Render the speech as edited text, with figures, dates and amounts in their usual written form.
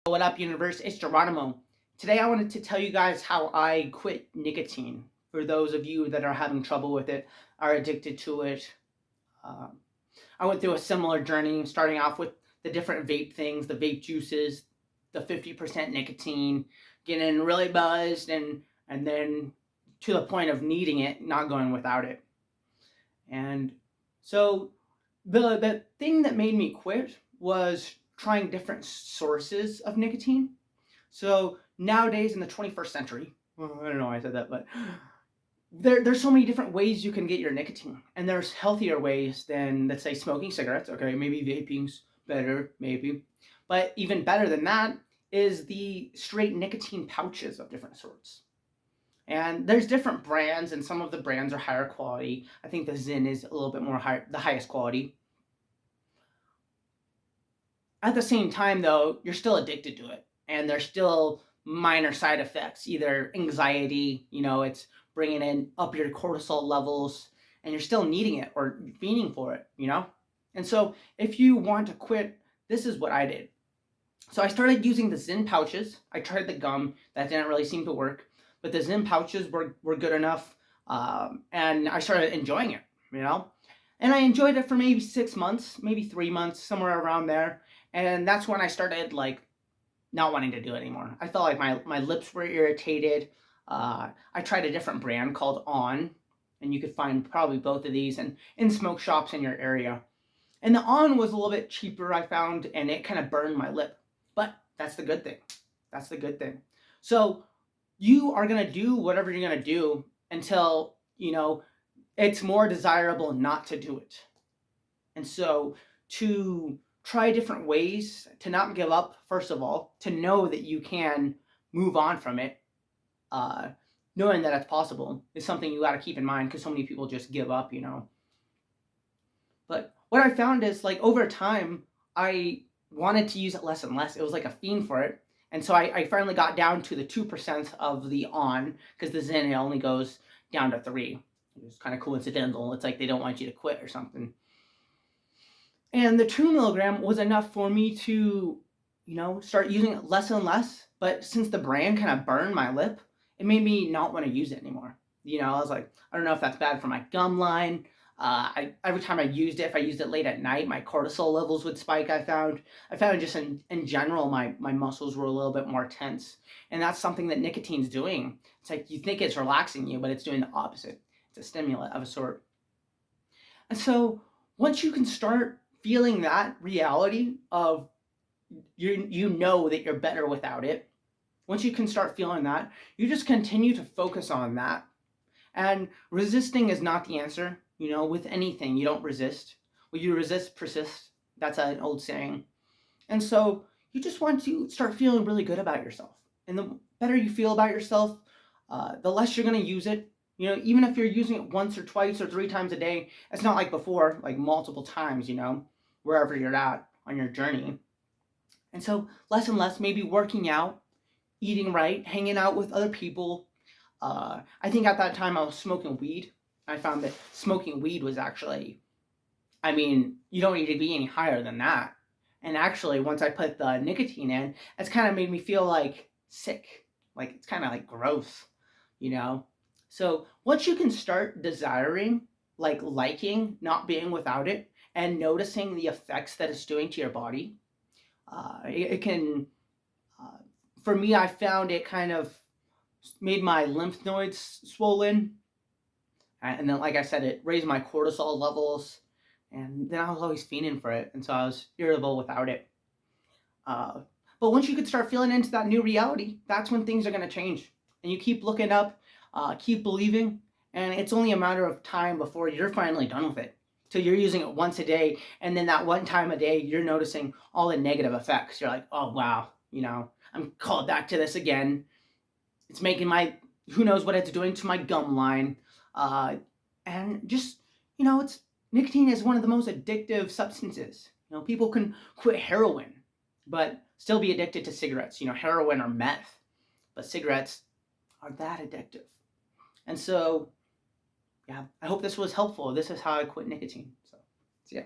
What up, universe? It's Geronimo. Today I wanted to tell you guys how I quit nicotine. For those of you that are having trouble with it, are addicted to it. Um, I went through a similar journey, starting off with the different vape things, the vape juices, the 50% nicotine, getting really buzzed, and then to the point of needing it, not going without it. And so the thing that made me quit was trying different sources of nicotine. So nowadays in the 21st century, well, I don't know why I said that, but there's so many different ways you can get your nicotine. And there's healthier ways than, let's say, smoking cigarettes. Okay, maybe vaping's better, maybe. But even better than that is the straight nicotine pouches of different sorts. And there's different brands, and some of the brands are higher quality. I think the Zyn is a little bit more higher, the highest quality. At the same time, though, you're still addicted to it, and there's still minor side effects, either anxiety, it's bringing in up your cortisol levels, and you're still needing it or fiending for it, And so if you want to quit, this is what I did. So I started using the Zyn pouches. I tried the gum. That didn't really seem to work, but the Zyn pouches were good enough, and I started enjoying it, And I enjoyed it for maybe 6 months, maybe 3 months, somewhere around there. And that's when I started, not wanting to do it anymore. I felt like my lips were irritated. I tried a different brand called On, and you could find probably both of these in smoke shops in your area. And the On was a little bit cheaper, I found, and it kind of burned my lip. But that's the good thing. That's the good thing. So you are going to do whatever you're going to do until, it's more desirable not to do it. And so to try different ways, to not give up, first of all, to know that you can move on from it, knowing that it's possible is something you got to keep in mind, because so many people just give up, But what I found is, over time, I wanted to use it less and less. It was like a fiend for it. And so I finally got down to the 2% of the On, because the Zyn only goes down to 3. It was kind of coincidental. It's like they don't want you to quit or something. And the 2 milligram was enough for me to, start using it less and less. But since the brand kind of burned my lip, it made me not want to use it anymore. I was like, I don't know if that's bad for my gum line. Every time I used it, if I used it late at night, my cortisol levels would spike, I found just in general, my muscles were a little bit more tense. And that's something that nicotine's doing. It's like you think it's relaxing you, but it's doing the opposite. It's a stimulant of a sort. And so once you can start feeling that reality of you know that you're better without it, once you can start feeling that, you just continue to focus on that. And resisting is not the answer. With anything, you don't resist. What you resist persists. That's an old saying. And so you just want to start feeling really good about yourself. And the better you feel about yourself, the less you're going to use it. Even if you're using it once or twice or 3 times a day, it's not like before, like multiple times, wherever you're at on your journey. And so less and less, maybe working out, eating right, hanging out with other people. I think at that time I was smoking weed. I found that smoking weed was actually, you don't need to be any higher than that. And actually, once I put the nicotine in, it's kind of made me feel sick. It's kind of gross, So once you can start desiring, liking not being without it, and noticing the effects that it's doing to your body, it can, for me, I found it kind of made my lymph nodes swollen. And then, like I said, it raised my cortisol levels, and then I was always fiending for it, and so I was irritable without it. But once you could start feeling into that new reality, that's when things are going to change. And you keep looking up, keep believing, and it's only a matter of time before you're finally done with it. So you're using it once a day, and then that one time a day, you're noticing all the negative effects. You're like, oh, wow, I'm called back to this again. It's making who knows what it's doing to my gum line. And just, nicotine is one of the most addictive substances. People can quit heroin, but still be addicted to cigarettes, heroin or meth. But cigarettes are that addictive. And so, yeah, I hope this was helpful. This is how I quit nicotine. So, see ya.